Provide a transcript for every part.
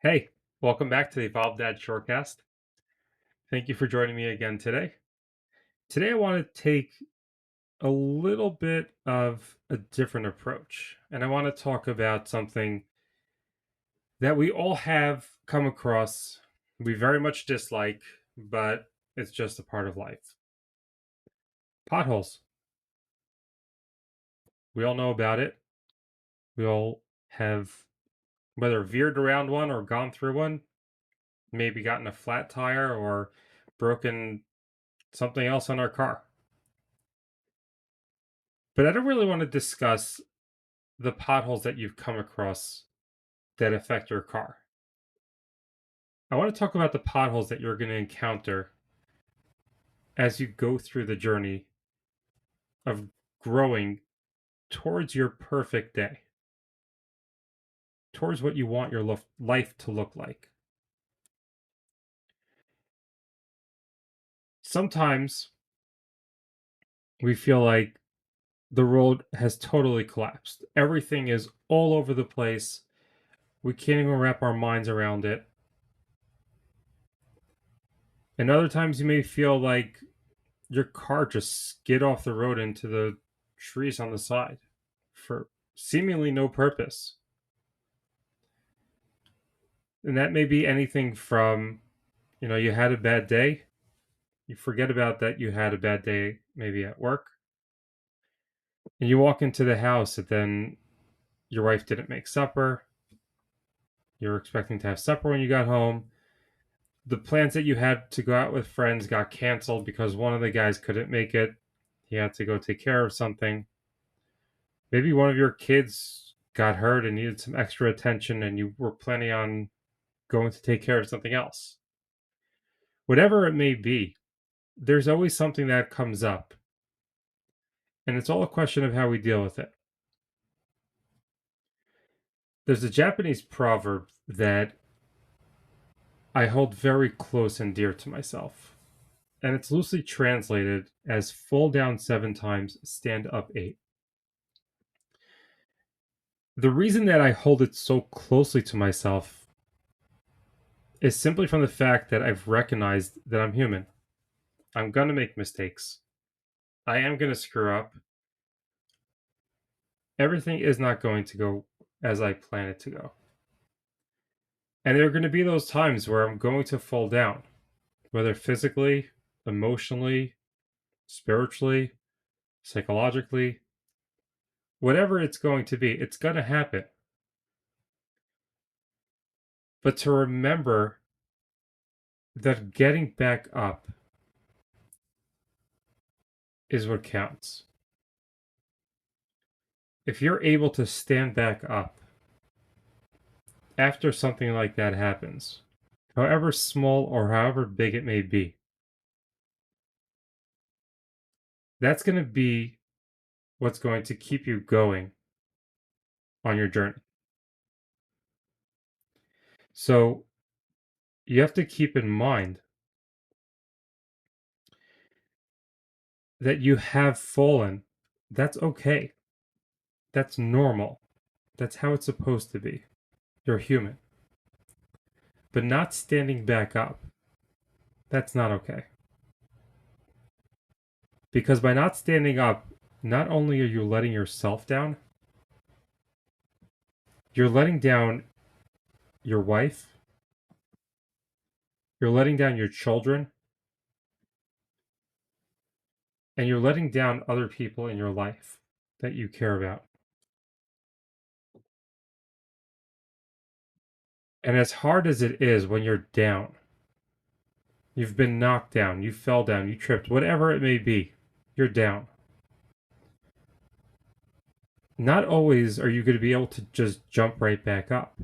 Hey, welcome back to the Evolved Dad Shortcast. Thank you for joining me again today. Today, I want to take a little bit of a different approach, and I want to talk about something that we all have come across, we very much dislike, but it's just a part of life. Potholes. We all know about it. We all have whether veered around one or gone through one, maybe gotten a flat tire or broken something else on our car. But I don't really want to discuss the potholes that you've come across that affect your car. I want to talk about the potholes that you're going to encounter as you go through the journey of growing towards your perfect day, towards what you want your life to look like. Sometimes we feel like the road has totally collapsed. Everything is all over the place. We can't even wrap our minds around it. And other times you may feel like your car just skid off the road into the trees on the side for seemingly no purpose. And that may be anything from, you had a bad day, you forget about that you had a bad day maybe at work, and you walk into the house and then your wife didn't make supper. You were expecting to have supper when you got home. The plans that you had to go out with friends got canceled because one of the guys couldn't make it. He had to go take care of something. Maybe one of your kids got hurt and needed some extra attention, and you were planning on going to take care of something else. Whatever it may be, there's always something that comes up, and it's all a question of how we deal with it. There's a Japanese proverb that I hold very close and dear to myself, and it's loosely translated as fall down 7 times, stand up 8. The reason that I hold it so closely to myself is simply from the fact that I've recognized that I'm human. I'm going to make mistakes. I am going to screw up. Everything is not going to go as I plan it to go. And there are going to be those times where I'm going to fall down, whether physically, emotionally, spiritually, psychologically, whatever it's going to be, it's going to happen. But to remember that getting back up is what counts. If you're able to stand back up after something like that happens, however small or however big it may be, that's going to be what's going to keep you going on your journey. So you have to keep in mind that you have fallen. That's okay. That's normal. That's how it's supposed to be. You're human. But not standing back up, that's not okay. Because by not standing up, not only are you letting yourself down, you're letting down your wife, you're letting down your children, and you're letting down other people in your life that you care about. And as hard as it is when you're down, you've been knocked down, you fell down, you tripped, whatever it may be, you're down. Not always are you going to be able to just jump right back up.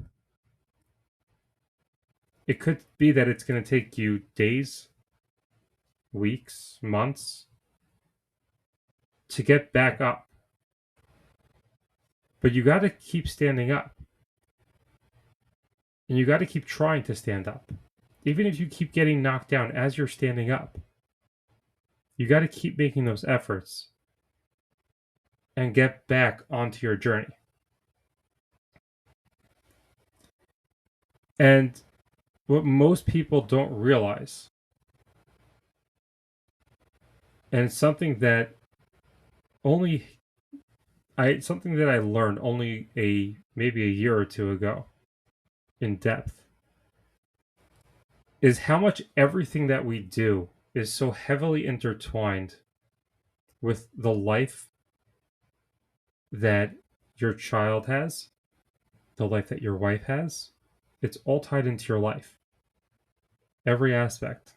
It could be that it's going to take you days, weeks, months to get back up. But you got to keep standing up. And you got to keep trying to stand up. Even if you keep getting knocked down as you're standing up, you got to keep making those efforts and get back onto your journey. And what most people don't realize, and something that only something that I learned only a maybe a year or two ago in depth, is how much everything that we do is so heavily intertwined with the life that your child has, the life that your wife has. It's all tied into your life, every aspect.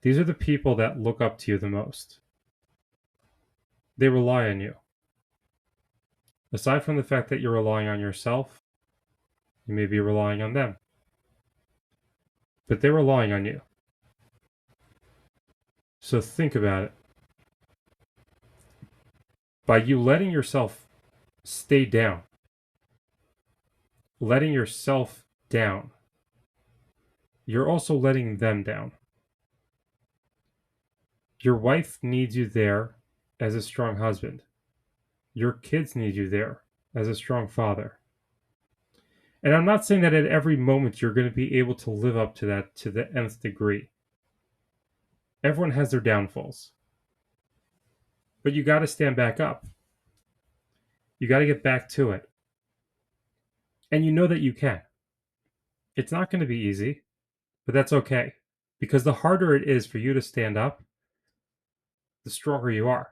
These are the people that look up to you the most. They rely on you. Aside from the fact that you're relying on yourself, you may be relying on them, but they're relying on you. So think about it. By you letting yourself stay down, letting yourself down, you're also letting them down. Your wife needs you there as a strong husband. Your kids need you there as a strong father. And I'm not saying that at every moment you're going to be able to live up to that to the nth degree. Everyone has their downfalls. But you got to stand back up. You got to get back to it. And you know that you can. It's not going to be easy, but that's okay. Because the harder it is for you to stand up, the stronger you are.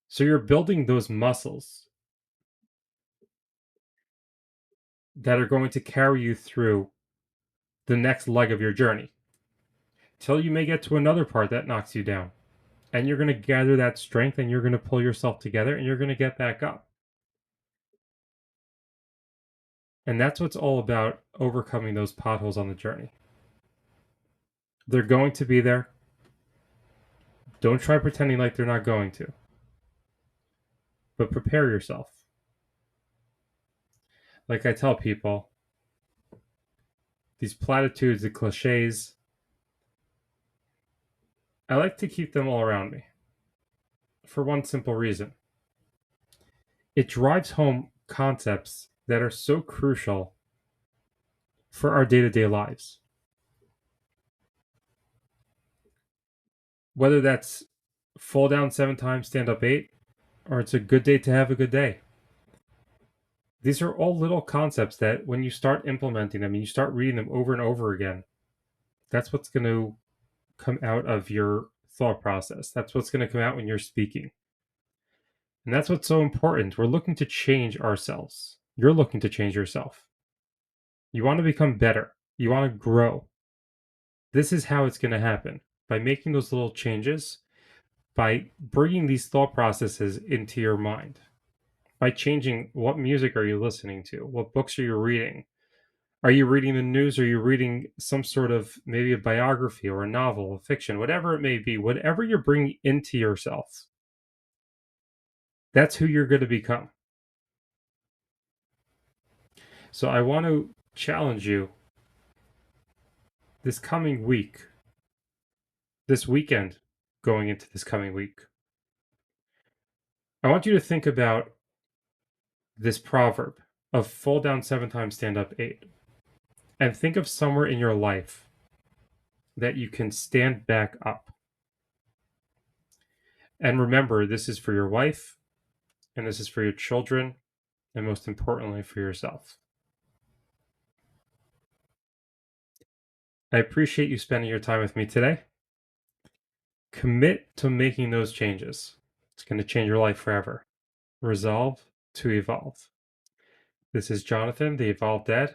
So you're building those muscles that are going to carry you through the next leg of your journey till you may get to another part that knocks you down. And you're going to gather that strength and you're going to pull yourself together and you're going to get back up. And that's what's all about, overcoming those potholes on the journey. They're going to be there. Don't try pretending like they're not going to, but prepare yourself. Like I tell people, these platitudes, the cliches, I like to keep them all around me for one simple reason. It drives home concepts that are so crucial for our day to day lives. Whether that's fall down 7 times, stand up 8, or it's a good day to have a good day. These are all little concepts that when you start implementing them and you start reading them over and over again, that's what's going to come out of your thought process. That's what's going to come out when you're speaking. And that's what's so important. We're looking to change ourselves. You're looking to change yourself. You want to become better. You want to grow. This is how it's going to happen, by making those little changes, by bringing these thought processes into your mind, by changing what music are you listening to, what books are you reading. Are you reading the news? Are you reading some sort of maybe a biography or a novel, a fiction, whatever it may be, whatever you're bringing into yourself, that's who you're going to become. So I want to challenge you this coming week, this weekend, going into this coming week. I want you to think about this proverb of fall down 7 times, stand up 8, and think of somewhere in your life that you can stand back up. And remember, this is for your wife, and this is for your children, and most importantly, for yourself. I appreciate you spending your time with me today. Commit to making those changes. It's going to change your life forever. Resolve to evolve. This is Jonathan, the Evolved Dad,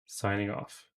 signing off.